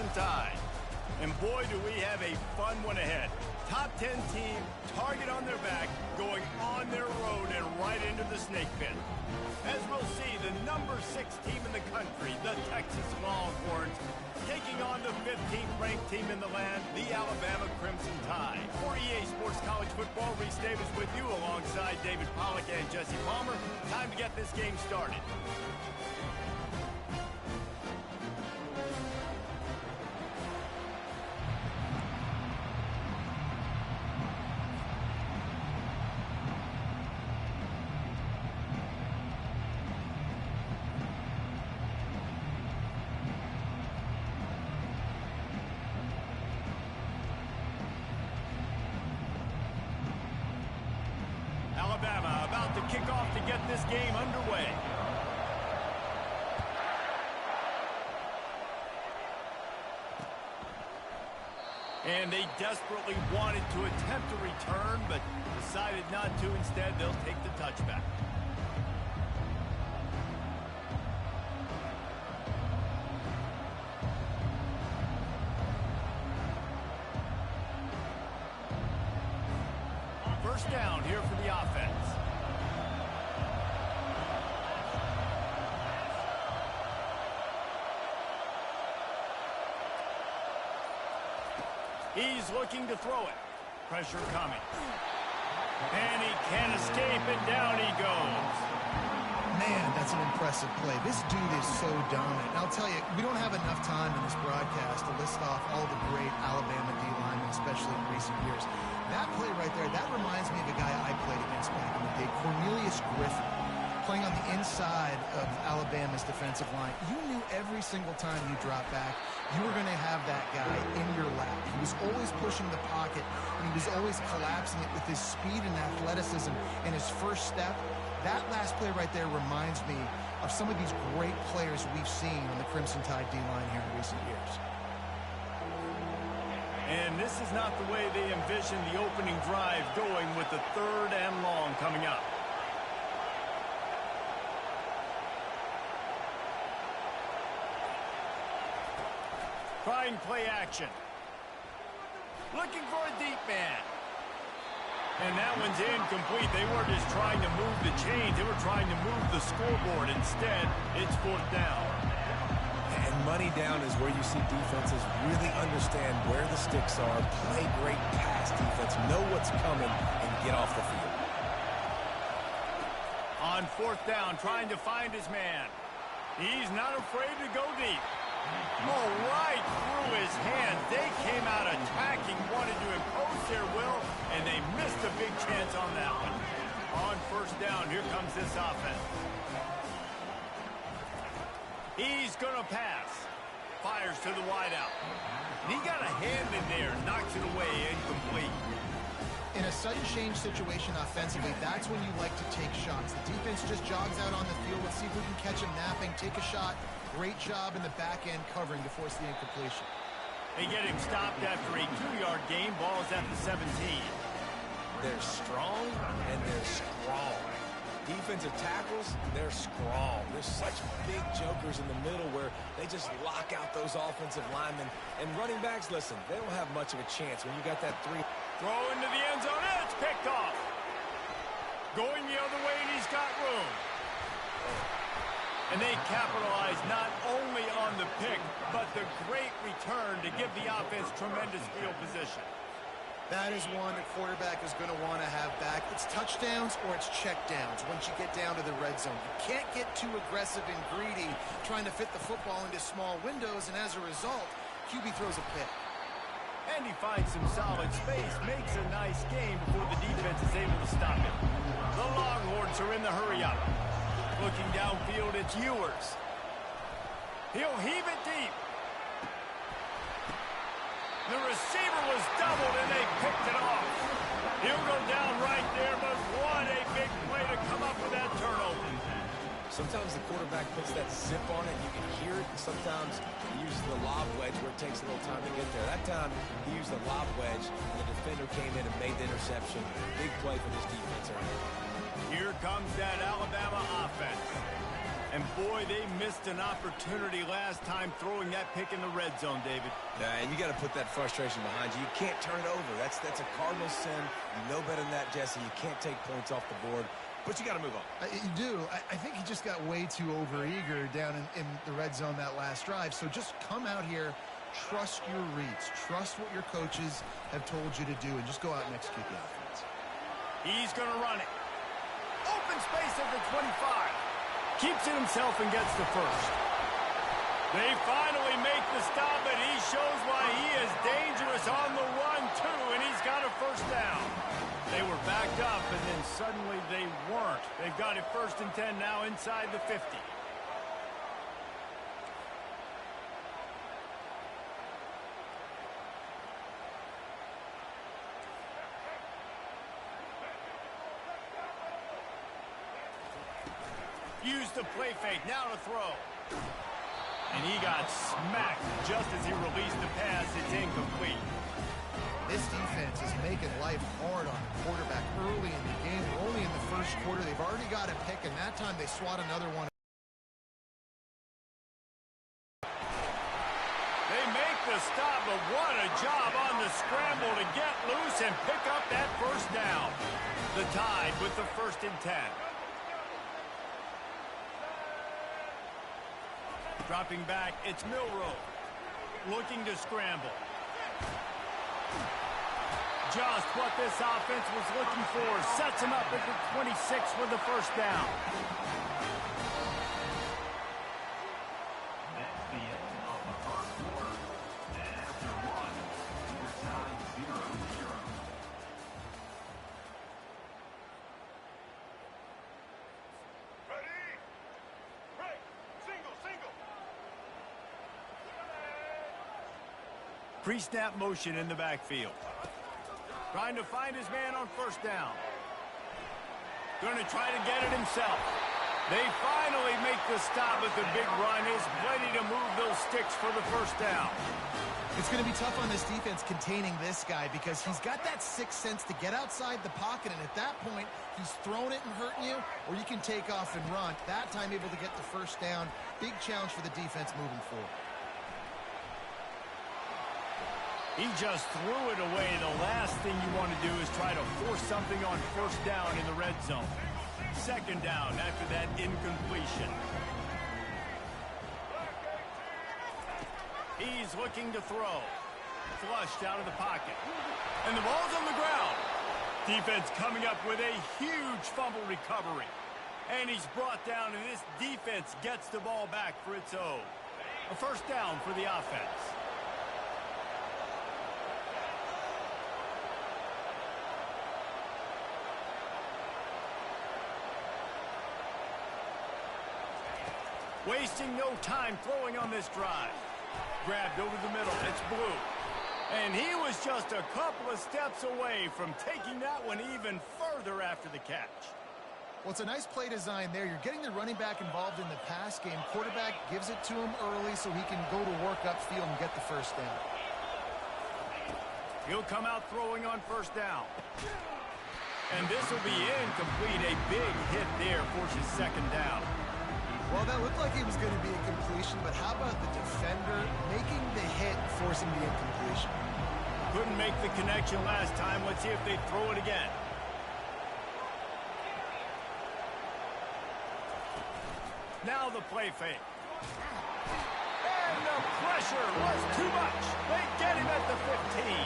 Crimson Tide. And boy, do we have a fun one ahead. Top 10 team, target on their back, going on their road and right into the snake pit. As we'll see, the number 6 team in the country, the Texas Longhorns, taking on the 15th ranked team in the land, the Alabama Crimson Tide. For EA Sports College Football, Reese Davis with you alongside David Pollack and Jesse Palmer. Time to get this game started. Alabama about to kick off to get this game underway. And they desperately wanted to attempt a return, but decided not to. Instead, they'll take the touchback. First down here for the offense. He's looking to throw it. Pressure coming. And he can't escape, and down he goes. Man, that's an impressive play. This dude is so dominant. And I'll tell you, we don't have enough time in this broadcast to list off all the great Alabama D linemen, especially in recent years. That play right there, that reminds me of a guy I played against back in the day, Cornelius Griffin, playing on the inside of Alabama's defensive line. You knew every single time you dropped back, you were going to have that guy in your lap. He was always pushing the pocket, and he was always collapsing it with his speed and athleticism and his first step. That last play right there reminds me of some of these great players we've seen on the Crimson Tide D-line here in recent years. And this is not the way they envisioned the opening drive going, with the 3rd and long coming up. Trying play action. Looking for a deep man. And that one's incomplete. They weren't just trying to move the chains. They were trying to move the scoreboard. Instead, it's 4th down. And money down is where you see defenses really understand where the sticks are, play great pass defense, know what's coming, and get off the field. On 4th down, trying to find his man. He's not afraid to go deep. Oh, right through his hands. They came out attacking, wanted to impose their will, and they missed a big chance on that one. On 1st down, here comes this offense. He's going to pass. Fires to the wideout. He got a hand in there, knocks it away, incomplete. In a sudden change situation offensively, that's when you like to take shots. The defense just jogs out on the field. Let's see if we can catch him napping, take a shot. Great job in the back end covering to force the incompletion. They get him stopped after a 2-yard gain. Ball's at the 17. They're strong and they're strong. Defensive tackles, they're strong. There's such big jokers in the middle where they just lock out those offensive linemen. And running backs, listen, they don't have much of a chance when you got that 3. Throw into the end zone, and it's picked off. Going the other way, and he's got room. And they capitalize not only on the pick, but the great return to give the offense tremendous field position. That is one the quarterback is going to want to have back. It's touchdowns or it's checkdowns once you get down to the red zone. You can't get too aggressive and greedy trying to fit the football into small windows, and as a result, QB throws a pick. And he finds some solid space, makes a nice game before the defense is able to stop him. The Longhorns are in the hurry-up. Looking downfield, it's Ewers. He'll heave it deep. The receiver was doubled, and they picked it off. He'll go down right there, but what a big play to come up with that turnover. Sometimes the quarterback puts that zip on it, you can hear it, and sometimes he uses the lob wedge where it takes a little time to get there. That time, he used the lob wedge, and the defender came in and made the interception. Big play for this defense early. Here comes that Alabama offense. And boy, they missed an opportunity last time throwing that pick in the red zone, David. And you got to put that frustration behind you. You can't turn it over. That's a cardinal sin. You know better than that, Jesse. You can't take points off the board. But you got to move on. You do. I think he just got way too overeager down in the red zone that last drive. So just come out here, trust your reads, trust what your coaches have told you to do, and just go out and execute the offense. He's going to run it. Open space at the 25. Keeps it himself and gets the first. They finally make the stop, and he shows why he is dangerous on the run, too, and he's got a first down. They were backed up, and then suddenly they weren't. They've got it 1st and 10 now inside the 50. Use the play fake, now to throw. And he got smacked just as he released the pass. It's incomplete. This defense is making life hard on the quarterback early in the game. We're only in the first quarter. They've already got a pick, and that time they swat another one. They make the stop, but what a job on the scramble to get loose and pick up that first down. The Tide with the 1st and 10. Dropping back, it's Milroe. Looking to scramble. Just what this offense was looking for. Sets him up at the 26 for the first down. Pre-snap motion in the backfield. Trying to find his man on 1st down. Going to try to get it himself. They finally make the stop, but the big run is ready to move those sticks for the 1st down. It's going to be tough on this defense containing this guy because he's got that sixth sense to get outside the pocket, and at that point, he's throwing it and hurting you, or you can take off and run. That time able to get the 1st down. Big challenge for the defense moving forward. He just threw it away. The last thing you want to do is try to force something on 1st down in the red zone. 2nd down after that incompletion. He's looking to throw. Flushed out of the pocket. And the ball's on the ground. Defense coming up with a huge fumble recovery. And he's brought down, and this defense gets the ball back for its own. A 1st down for the offense. Wasting no time throwing on this drive. Grabbed over the middle. It's Blue. And he was just a couple of steps away from taking that one even further after the catch. Well, it's a nice play design there. You're getting the running back involved in the pass game. Quarterback gives it to him early so he can go to work upfield and get the 1st down. He'll come out throwing on 1st down. And this will be incomplete. A big hit there forces 2nd down. Well, that looked like it was going to be a completion, but how about the defender making the hit, forcing the incompletion? Couldn't make the connection last time. Let's see if they throw it again. Now the play fake. And the pressure was too much. They get him at the 15.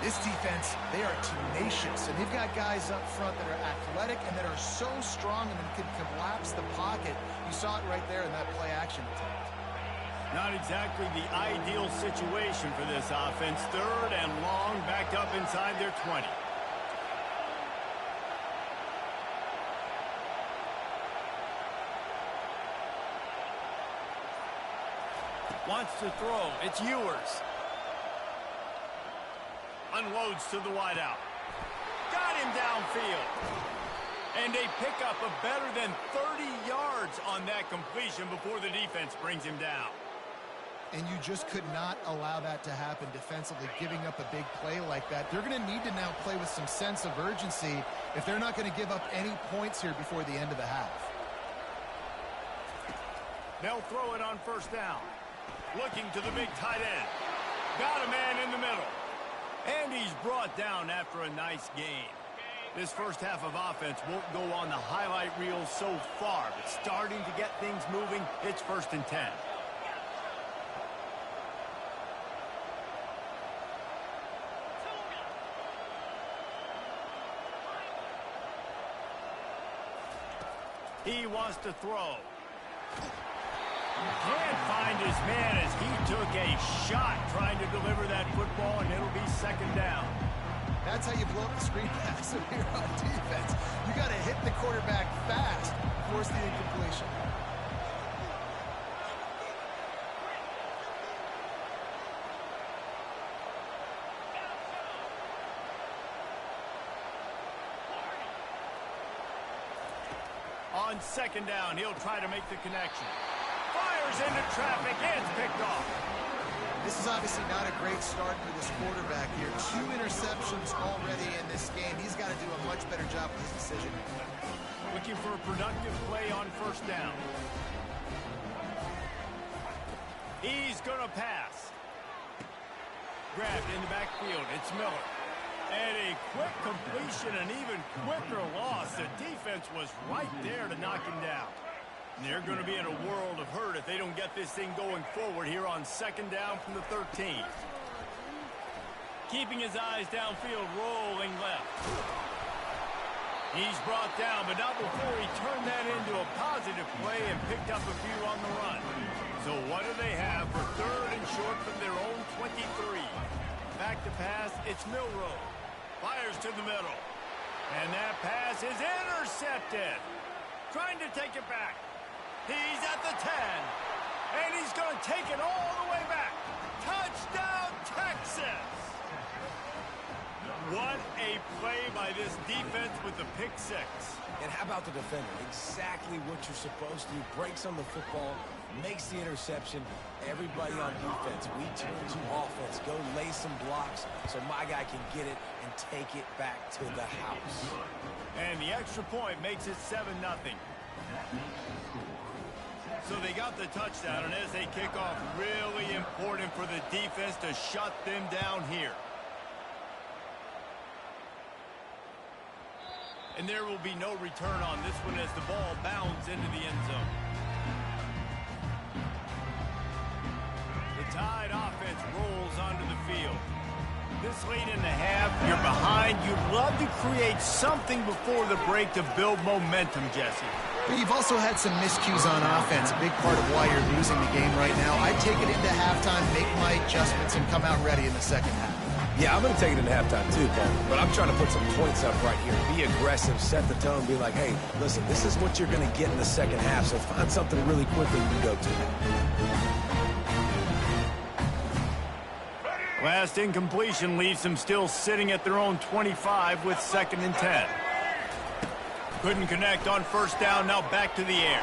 This defense, they are tenacious, and they've got guys up front that are athletic and that are so strong and can collapse the pocket. You saw it right there in that play-action attempt. Not exactly the ideal situation for this offense. 3rd and long, backed up inside their 20. Wants to throw. It's Ewers. Unloads to the wideout. Got him downfield. And they pick up a better than 30 yards on that completion before the defense brings him down. And you just could not allow that to happen defensively, giving up a big play like that. They're going to need to now play with some sense of urgency if they're not going to give up any points here before the end of the half. They'll throw it on first down. Looking to the big tight end. Got a man in the middle. And he's brought down after a nice gain. This first half of offense won't go on the highlight reel so far, but starting to get things moving, it's 1st and 10. He wants to throw. Can't find his man as he took a shot trying to deliver that football, and it'll be 2nd down. That's how you blow up the screen pass if you're on defense. You got to hit the quarterback fast, force the incompletion. On 2nd down, he'll try to make the connection. Fires into traffic, and it's picked off. This is obviously not a great start for this quarterback here. 2 interceptions already in this game. He's got to do a much better job with his decision. Looking for a productive play on 1st down. He's going to pass. Grabbed in the backfield. It's Miller. And a quick completion, an even quicker loss. The defense was right there to knock him down. They're going to be in a world of hurt if they don't get this thing going forward here on 2nd down from the 13. Keeping his eyes downfield, rolling left. He's brought down, but not before he turned that into a positive play and picked up a few on the run. So what do they have for 3rd and short from their own 23? Back to pass, it's Milroe. Fires to the middle. And that pass is intercepted. Trying to take it back. He's at the 10. And he's going to take it all the way back. Touchdown, Texas! What a play by this defense with the pick 6. And how about the defender? Exactly what you're supposed to do. Breaks on the football, makes the interception. Everybody on defense, we turn to offense. Go lay some blocks so my guy can get it and take it back to the house. And the extra point makes it 7-0. So they got the touchdown, and as they kick off, really important for the defense to shut them down here. And there will be no return on this one as the ball bounds into the end zone. The Tide offense rolls onto the field. This late in the half, you're behind. You'd love to create something before the break to build momentum, Jesse. But you've also had some miscues on offense, a big part of why you're losing the game right now. I take it into halftime, make my adjustments, and come out ready in the 2nd half. Yeah, I'm going to take it into halftime too, Paul. But I'm trying to put some points up right here. Be aggressive, set the tone, be like, hey, listen, this is what you're going to get in the 2nd half, so find something really quickly you can go to. Last incompletion leaves them still sitting at their own 25 with 2nd and 10. Couldn't connect on 1st down, now back to the air.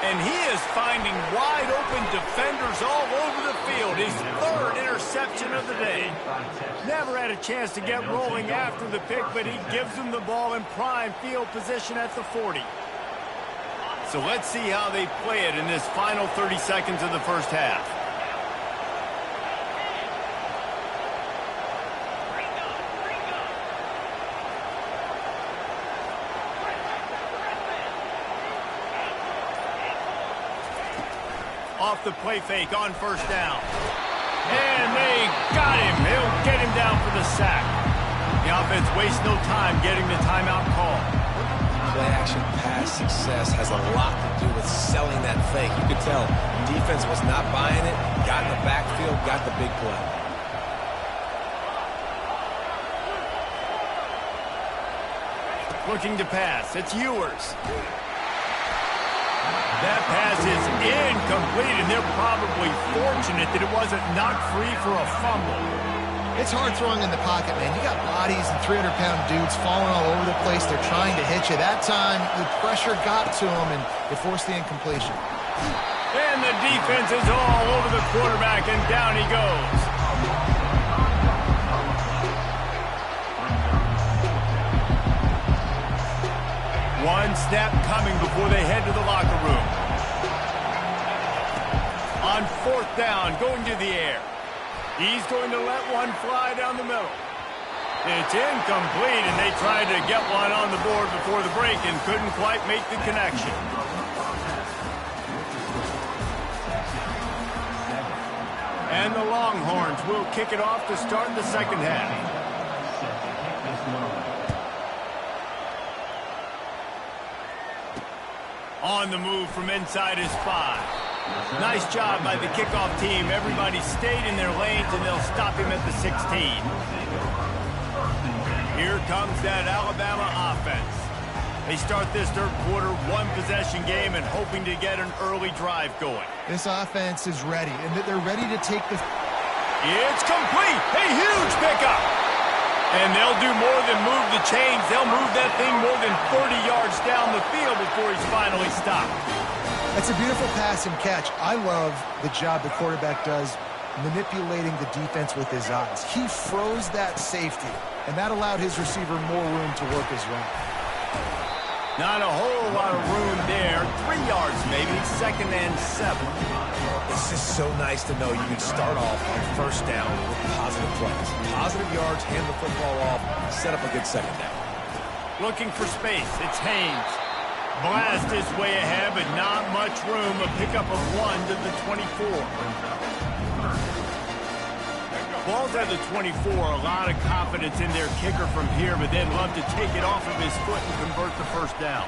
And he is finding wide open defenders all over the field. His 3rd interception of the day. Never had a chance to get rolling after the pick, but he gives them the ball in prime field position at the 40. So let's see how they play it in this final 30 seconds of the 1st half. Off the play fake on 1st down. And they got him. He'll get him down for the sack. The offense wastes no time getting the timeout call. Play-action pass success has a lot to do with selling that fake. You could tell defense was not buying it, got in the backfield, got the big play. Looking to pass. It's Ewers. That pass is incomplete, and they're probably fortunate that it wasn't knocked free for a fumble. It's hard throwing in the pocket, man. You got bodies and 300-pound dudes falling all over the place. They're trying to hit you. That time, the pressure got to them, and it forced the incompletion. And the defense is all over the quarterback, and down he goes. One snap coming before they head to the locker room. On 4th down, going to the air. He's going to let one fly down the middle. It's incomplete, and they tried to get one on the board before the break and couldn't quite make the connection. And the Longhorns will kick it off to start the second half. On the move from inside his 5. Nice job by the kickoff team. Everybody stayed in their lanes, and they'll stop him at the 16. Here comes that Alabama offense. They start this third quarter one-possession game and hoping to get an early drive going. This offense is ready, and they're ready to take the... It's complete! A huge pickup! And they'll do more than move the chains. They'll move that thing more than 30 yards down the field before he's finally stopped. That's a beautiful pass and catch. I love the job the quarterback does manipulating the defense with his eyes. He froze that safety, and that allowed his receiver more room to work his route. Not a whole lot of room there. 3 yards maybe, 2nd and 7. It's just so nice to know you can start off on 1st down with positive plays. Positive yards, hand the football off, set up a good 2nd down. Looking for space. It's Haynes. Blast his way ahead, but not much room. A pickup of 1 to the 24. Ball's at the 24. A lot of confidence in their kicker from here, but they'd love to take it off of his foot and convert the 1st down.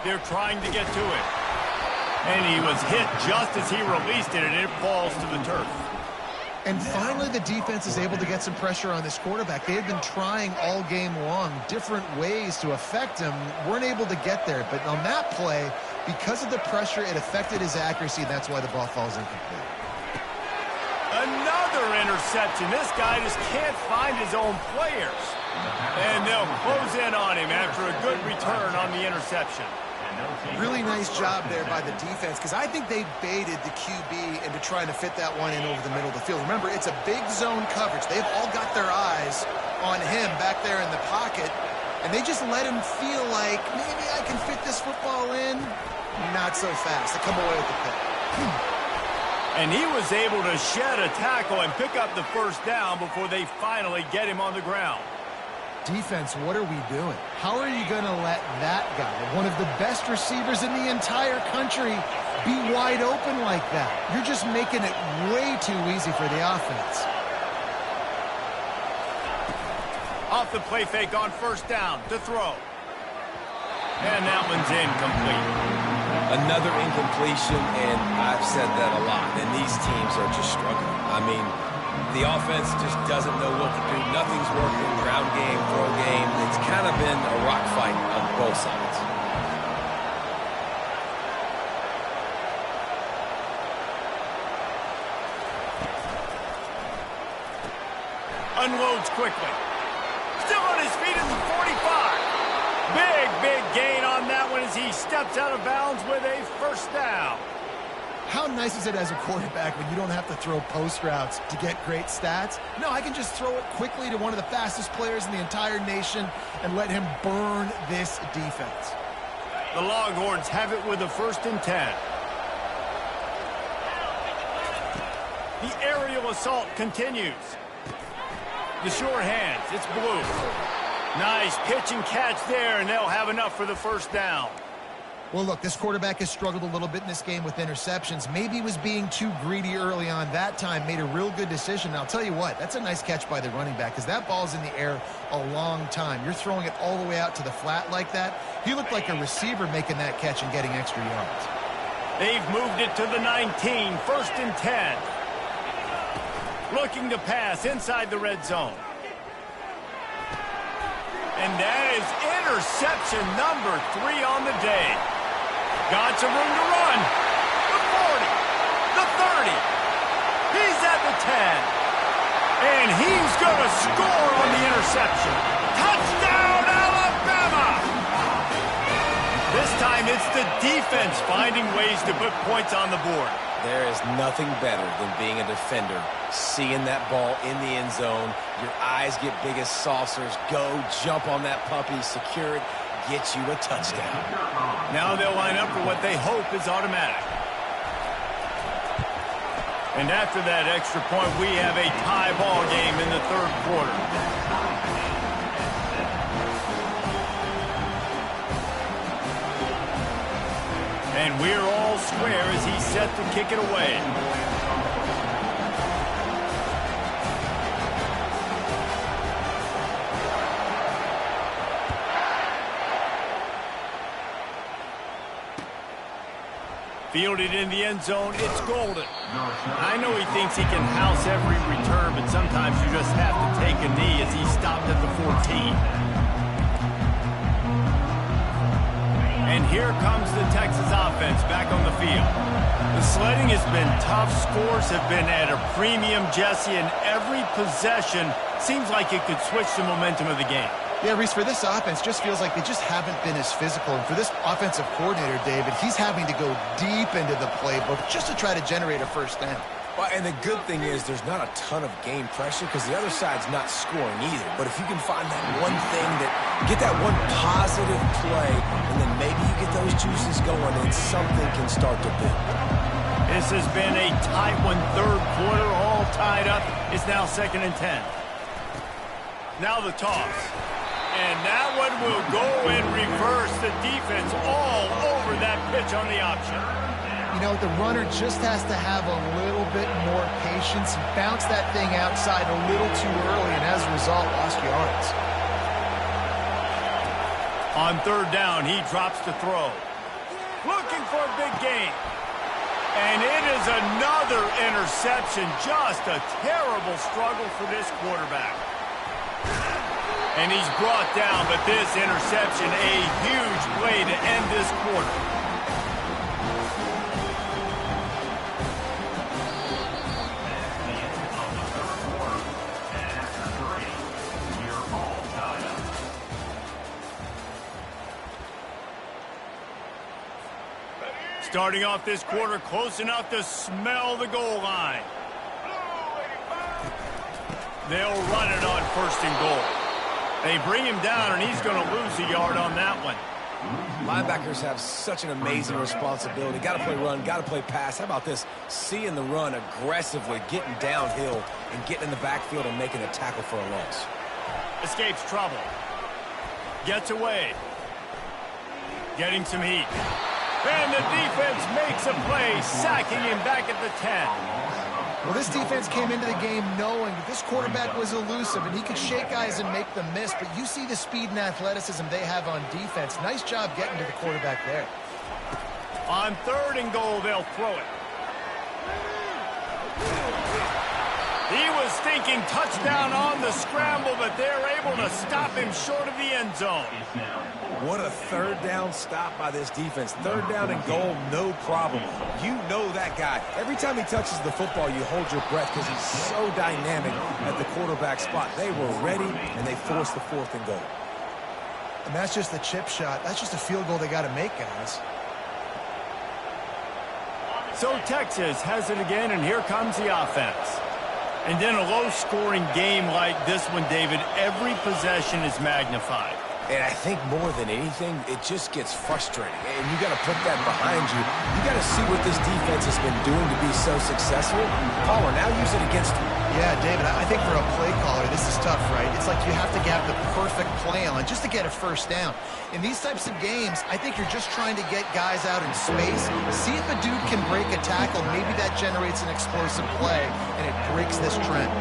They're trying to get to it. And he was hit just as he released it, and it falls to the turf. And finally, the defense is able to get some pressure on this quarterback. They had been trying all game long different ways to affect him. Weren't able to get there. But on that play, because of the pressure, it affected his accuracy. That's why the ball falls incomplete. Another interception. This guy just can't find his own players. And they'll close in on him after a good return on the interception. Really nice job there by the defense, because I think they baited the QB into trying to fit that one in over the middle of the field. Remember, it's a big zone coverage. They've all got their eyes on him back there in the pocket, and they just let him feel like, maybe I can fit this football in. Not so fast. They come away with the pick. And he was able to shed a tackle and pick up the 1st down before they finally get him on the ground. Defense, what are we doing? How are you going to let that guy, one of the best receivers in the entire country, be wide open like that? You're just making it way too easy for the offense. Off the play fake on 1st down to throw. And that one's incomplete. Another incompletion, and I've said that a lot, and these teams are just struggling. I mean, the offense just doesn't know what to do. Nothing's working. Ground game, throw game. It's kind of been a rock fight on both sides. Unloads quickly. Still on his feet at the 45. Big gain on that one as he steps out of bounds with a 1st down. How nice is it as a quarterback when you don't have to throw post routes to get great stats? No, I can just throw it quickly to one of the fastest players in the entire nation and let him burn this defense. The Longhorns have it with a 1st and 10. The aerial assault continues. The sure hands, it's Blue. Nice pitch and catch there, and they'll have enough for the 1st down. Well, look, this quarterback has struggled a little bit in this game with interceptions. Maybe he was being too greedy early on. That time made a real good decision. And I'll tell you what, that's a nice catch by the running back, because that ball's in the air a long time. You're throwing it all the way out to the flat like that. He looked like a receiver making that catch and getting extra yards. They've moved it to the 19, 1st and 10. Looking to pass inside the red zone. And that is interception number 3 on the day. Got some room to run. The 40, the 30. He's at the 10. And he's going to score on the interception. Touchdown, Alabama! This time it's the defense finding ways to put points on the board. There is nothing better than being a defender, seeing that ball in the end zone. Your eyes get big as saucers. Go, jump on that puppy, secure it, get you a touchdown. Now they'll line up for what they hope is automatic. And after that extra point, we have a tie ball game in the third quarter. And we're all square as he's set to kick it away. Fielded in the end zone, it's golden. I know he thinks he can house every return, but sometimes you just have to take a knee as he stopped at the 14. And here comes the Texas offense back on the field. The sledding has been tough. Scores have been at a premium, Jesse, and every possession seems like it could switch the momentum of the game. Yeah, Reese, for this offense, just feels like they just haven't been as physical. And for this offensive coordinator, David, he's having to go deep into the playbook just to try to generate a first down. Well, and the good thing is there's not a ton of game pressure because the other side's not scoring either. But if you can find that one thing get that one positive play, and then maybe you get those juices going, and something can start to build. This has been a tight one, third quarter, all tied up. It's now 2nd and 10. Now the toss. And that one will go in reverse. The defense all over that pitch on the option. You know, the runner just has to have a little bit more patience. He bounced that thing outside a little too early, and as a result, lost yards. On third down, he drops to throw. Looking for a big gain. And it is another interception. Just a terrible struggle for this quarterback. And he's brought down, but this interception, a huge play to end this quarter. Starting off this quarter close enough to smell the goal line. They'll run it on 1st and goal. They bring him down, and he's going to lose a yard on that one. Linebackers have such an amazing responsibility. Got to play run, got to play pass. How about this? Seeing the run aggressively, getting downhill, and getting in the backfield and making a tackle for a loss. Escapes trouble. Gets away. Getting some heat. And the defense makes a play, sacking him back at the 10. Well, this defense came into the game knowing that this quarterback was elusive and he could shake guys and make them miss, but you see the speed and athleticism they have on defense. Nice job getting to the quarterback there. On 3rd and goal, they'll throw it. He was thinking touchdown on the scramble, but they're able to stop him short of the end zone. What a 3rd down stop by this defense. 3rd down and goal, no problem. You know that guy. Every time he touches the football, you hold your breath because he's so dynamic at the quarterback spot. They were ready, and they forced the 4th and goal. And that's just the chip shot. That's just a field goal they got to make, guys. So Texas has it again, and here comes the offense. And in a low-scoring game like this one, David, every possession is magnified. And I think more than anything, it just gets frustrating. And you got to put that behind you. You got to see what this defense has been doing to be so successful. Caller, now use it against them. Yeah, David, I think for a play caller, this is tough, right? It's like you have to have the perfect play on just to get a first down. In these types of games, I think you're just trying to get guys out in space, see if a dude can break a tackle. Maybe that generates an explosive play, and it breaks this trend.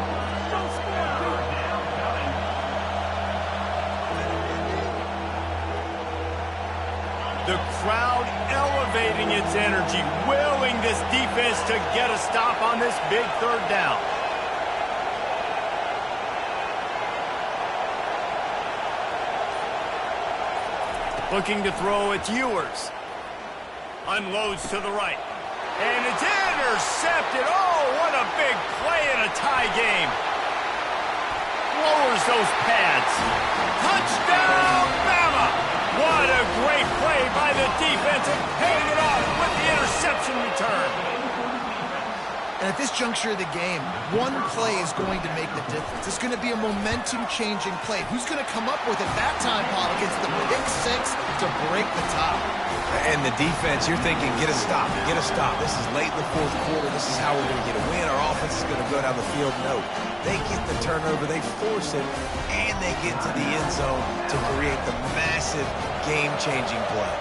The crowd elevating its energy, willing this defense to get a stop on this big 3rd down. Looking to throw, it's Ewers. Unloads to the right. And it's intercepted. Oh, what a big play in a tie game. Lowers those pads. Touchdown, Bama! What a great play by the defense and paying it off with the interception return. And at this juncture of the game, one play is going to make the difference. It's going to be a momentum-changing play. Who's going to come up with it that time, Paul? Against the pick six to break the top. And the defense, you're thinking, get a stop, get a stop. This is late in the fourth quarter. This is how we're going to get a win. Our offense is going to go down the field. No, they get the turnover, they force it, and they get to the end zone to create the massive game-changing play.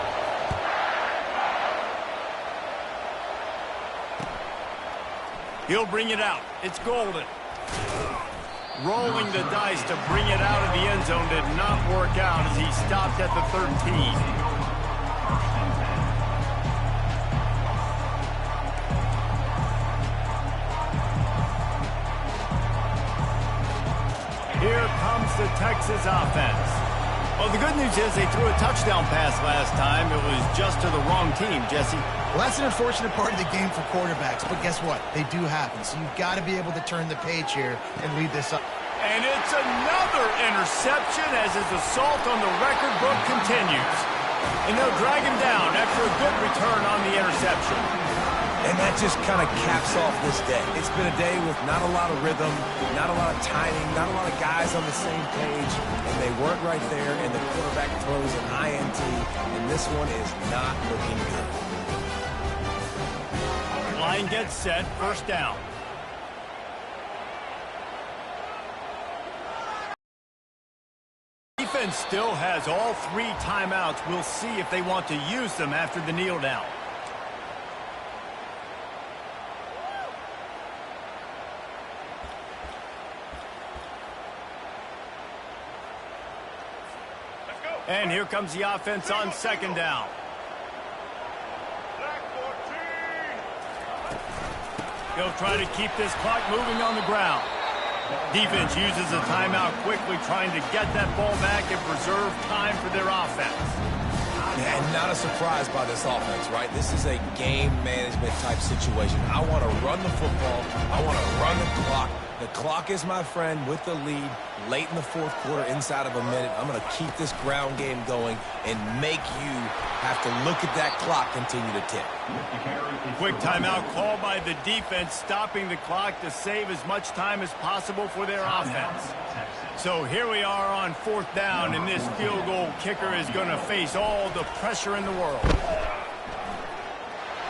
He'll bring it out. It's Golden. Rolling the dice to bring it out of the end zone did not work out as he stopped at the 13. Here comes the Texas offense. Well, the good news is they threw a touchdown pass last time. It was just to the wrong team, Jesse. Well, that's an unfortunate part of the game for quarterbacks, but guess what? They do happen, so you've got to be able to turn the page here and lead this up. And it's another interception as his assault on the record book continues. And they'll drag him down after a good return on the interception. And that just kind of caps off this day. It's been a day with not a lot of rhythm, not a lot of timing, not a lot of guys on the same page, and they weren't right there, and the quarterback throws an INT, and this one is not looking good. Line gets set, first down. Defense still has all 3 timeouts. We'll see if they want to use them after the kneel down. And here comes the offense on second down. He'll try to keep this clock moving on the ground. Defense uses a timeout quickly, trying to get that ball back and preserve time for their offense. And not a surprise by this offense, right? This is a game management type situation. I want to run the football. I want to run the clock. The clock is my friend with the lead late in the fourth quarter, inside of a minute. I'm going to keep this ground game going and make you have to look at that clock continue to tick. Quick timeout called by the defense, stopping the clock to save as much time as possible for their offense. So here we are on fourth down, and this field goal kicker is going to face all the pressure in the world.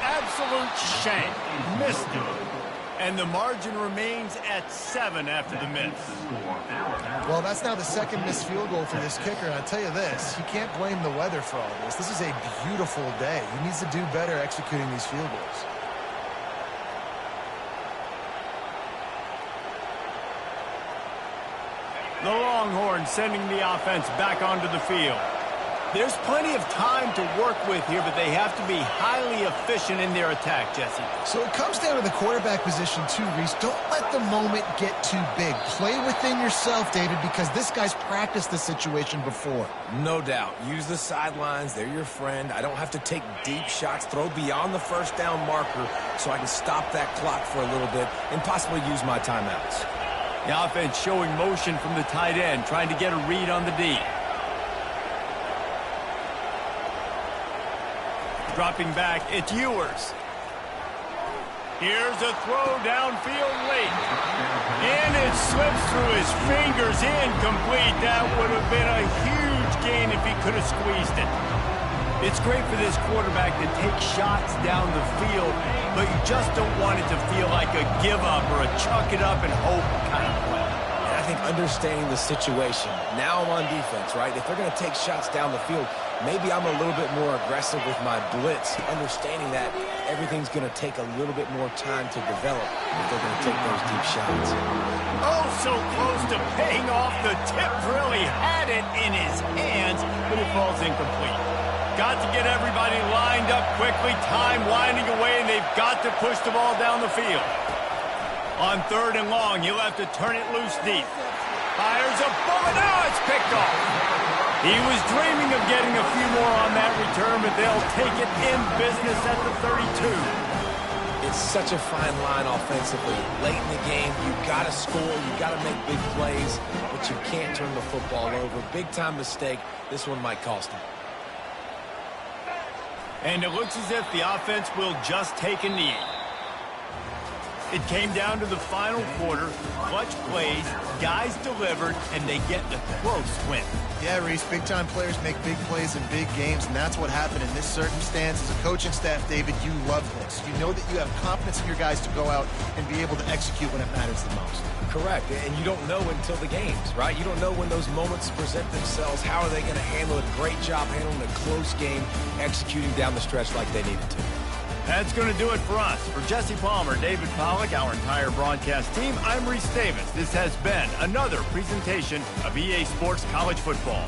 Absolute shank. Missed it. And the margin remains at 7 after the miss. Well, that's now the second missed field goal for this kicker. And I'll tell you this, you can't blame the weather for all this. This is a beautiful day. He needs to do better executing these field goals. The Longhorns sending the offense back onto the field. There's plenty of time to work with here, but they have to be highly efficient in their attack, Jesse. So it comes down to the quarterback position too, Reese. Don't let the moment get too big. Play within yourself, David, because this guy's practiced this situation before. No doubt. Use the sidelines. They're your friend. I don't have to take deep shots, throw beyond the first down marker so I can stop that clock for a little bit and possibly use my timeouts. The offense showing motion from the tight end, trying to get a read on the D. Dropping back, it's Ewers. Here's a throw downfield late. And it slips through his fingers, incomplete. That would have been a huge gain if he could have squeezed it. It's great for this quarterback to take shots down the field, but you just don't want it to feel like a give up or a chuck it up and hope kind of play. And I think understanding the situation, now I'm on defense, right? If they're going to take shots down the field, maybe I'm a little bit more aggressive with my blitz, understanding that everything's going to take a little bit more time to develop if they're going to take those deep shots. Oh, so close to paying off. The tip really had it in his hands, but it falls incomplete. Got to get everybody lined up quickly, time winding away, and they've got to push the ball down the field. On third and long, he'll have to turn it loose deep. Fires a bullet. Now it's picked off. He was dreaming of getting a few more on that return, but they'll take it in business at the 32. It's such a fine line offensively. Late in the game, you've got to score, you've got to make big plays, but you can't turn the football over. Big-time mistake. This one might cost him. And it looks as if the offense will just take a knee. It came down to the final quarter, clutch plays, guys delivered, and they get the close win. Yeah, Reese, big-time players make big plays in big games, and that's what happened in this circumstance. As a coaching staff, David, you love this. You know that you have confidence in your guys to go out and be able to execute when it matters the most. Correct, and you don't know until the games, right? You don't know when those moments present themselves. How are they going to handle it? Great job handling a close game, executing down the stretch like they needed to. That's going to do it for us. For Jesse Palmer, David Pollack, our entire broadcast team, I'm Reese Davis. This has been another presentation of EA Sports College Football.